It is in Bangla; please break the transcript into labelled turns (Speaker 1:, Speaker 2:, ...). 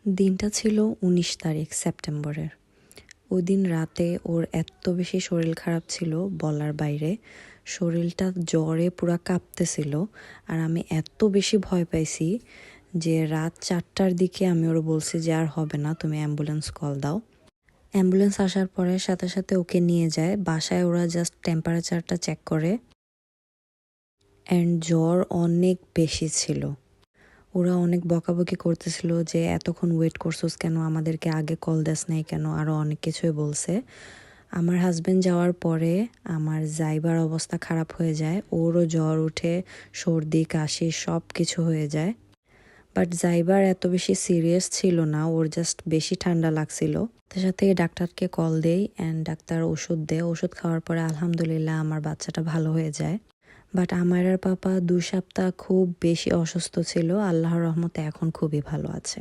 Speaker 1: দিনটা ছিল ১৯ তারিখ সেপ্টেম্বরের। ওই দিন রাতে ওর এত বেশি শরীর খারাপ ছিল বলার বাইরে। শরীরটা জ্বরে পুরা কাঁপতেছিল। আর আমি এত বেশি ভয় পাইছি যে রাত ৪টার দিকে আমি ওর বলছি যে আর হবে না, তুমি অ্যাম্বুলেন্স কল দাও। অ্যাম্বুলেন্স আসার পরে সাথে সাথে ওকে নিয়ে যায় বাসায়। ওরা জাস্ট টেম্পারেচারটা চেক করে অ্যান্ড জ্বর অনেক বেশি ছিল। ওরা অনেক বকাবকি করতেছিল যে এতক্ষণ ওয়েট করছোস কেন, আমাদেরকে আগে কল দেস নাই কেন, আরও অনেক কিছুই বলছে। আমার হাজব্যান্ড যাওয়ার পরে আমার যাইবার অবস্থা খারাপ হয়ে যায়। ওরও জ্বর উঠে, সর্দি কাশি সব কিছু হয়ে যায়। বাট যাইবার এত বেশি সিরিয়াস ছিল না, ওর জাস্ট বেশি ঠান্ডা লাগছিল। তার সাথে ডাক্তারকে কল দেই অ্যান্ড ডাক্তার ওষুধ দেয়। ওষুধ খাওয়ার পরে আলহামদুলিল্লাহ আমার বাচ্চাটা ভালো হয়ে যায়। বাট আমার আর পাপা ২ সপ্তাহ খুব বেশি অসুস্থ ছিল। আল্লাহর রহমতে এখন খুবই ভালো আছে।